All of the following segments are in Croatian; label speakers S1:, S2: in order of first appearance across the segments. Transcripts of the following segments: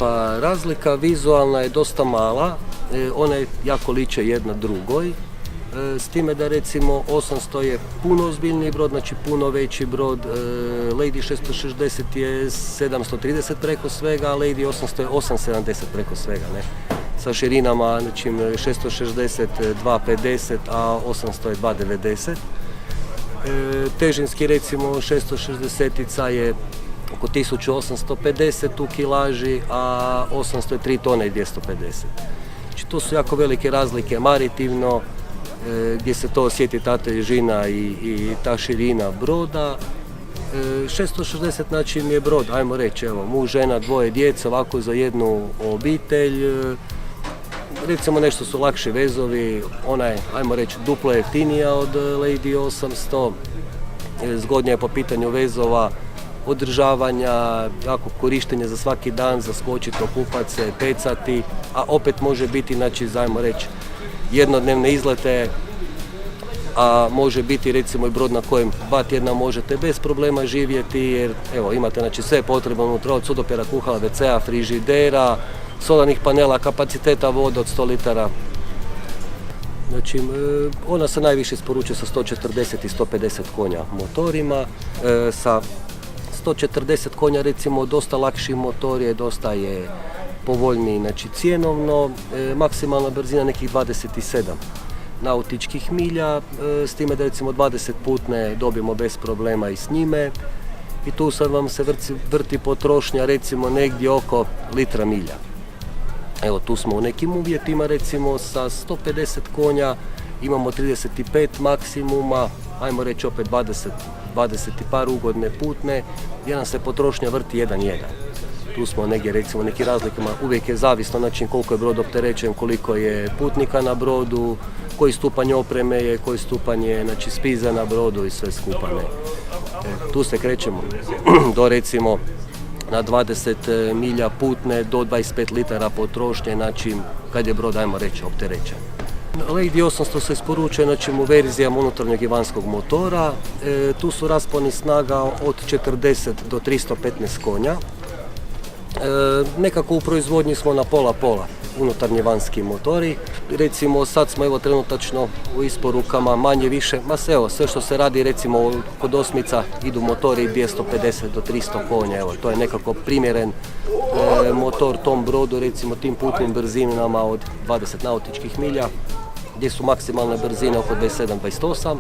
S1: Pa razlika vizualna je dosta mala, one jako liče jedna drugoj, s time da recimo 800 je puno ozbiljniji brod, znači puno veći brod, Lady 660 je 730 preko svega, a Lady 800 je 870 preko svega, ne? Sa širinama, znači 660 250, a 800 je 290. Težinski recimo 660 je oko 1850 u kilaži, a 800 je 3 tone i 250. Znači to su jako velike razlike maritivno, gdje se to osjeti ta težina i ta širina broda. 660 znači je brod, ajmo reći, evo, muž, žena, dvoje djece, ovako za jednu obitelj. Recimo nešto su lakši vezovi, ona je, ajmo reći, duplo jeftinija od Lady 800, zgodnija je po pitanju vezova, održavanja, jako korištenje za svaki dan, za skočiti, okupat se, pecati, a opet može biti, znači, ajmo reći, jednodnevne izlete, a može biti recimo i brod na kojem 2 tjedna možete bez problema živjeti, jer evo, imate znači sve potrebno unutra, od sudopera, kuhala, WC-a, frižidera, solarnih panela, kapaciteta vode od 100 litara. Znači, ona se najviše isporučuje sa 140 i 150 konja motorima. Sa 140 konja recimo dosta lakši motor je, dosta je povoljniji, znači cjenovno, maksimalna brzina nekih 27 nautičkih milja, s time da recimo 20 putne dobijemo bez problema i s njime. I tu sad vam se vrti potrošnja recimo negdje oko litra milja. Evo, tu smo u nekim uvjetima, recimo sa 150 konja imamo 35 maksimuma, ajmo reći opet 20 i par ugodne putne, gdje nam se potrošnja vrti 1:1. Tu smo negdje recimo neki razlikama, uvijek je zavisno znači koliko je brod opterećen, koliko je putnika na brodu, koji stupanj opreme je, koji stupanj je znači spiza na brodu i sve skupa. Tu se krećemo do recimo na 20 milja putne do 25 litara potrošnje, znači kad je brod, ajmo reći, opterećen. Lady 800 se isporučuje znači, u verzijama unutarnjeg i vanjskog motora. Tu su rasponi snaga od 40 do 315 konja. Nekako u proizvodnji smo na pola-pola, unutarnji vanjski motori. Recimo sad smo evo trenutačno u isporukama manje više, evo sve što se radi recimo kod osmica idu motori 250 do 300 konja, evo to je nekako primjeren motor tom brodu, recimo tim putnim brzinama od 20 nautičkih milja, gdje su maksimalne brzine oko 27-28.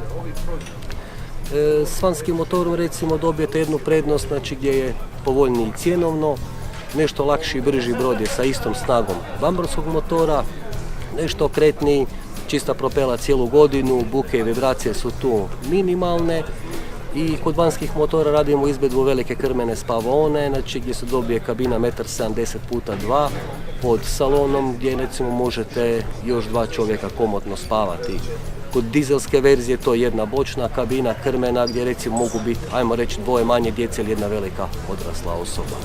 S1: S vanjskim motorom recimo dobijete jednu prednost, znači gdje je povoljniji cjenovno, nešto lakši i brži brod je sa istom snagom bambarskog motora, nešto okretniji, čista propela cijelu godinu, buke i vibracije su tu minimalne i kod vanjskih motora radimo izvedbu velike krmene spavaone, znači gdje se dobije kabina 1,70 x 2 pod salonom gdje recimo možete još 2 čovjeka komotno spavati. Kod dizelske verzije to je jedna bočna kabina krmena gdje recimo mogu biti, ajmo reći, 2 manje djece ili 1 velika odrasla osoba.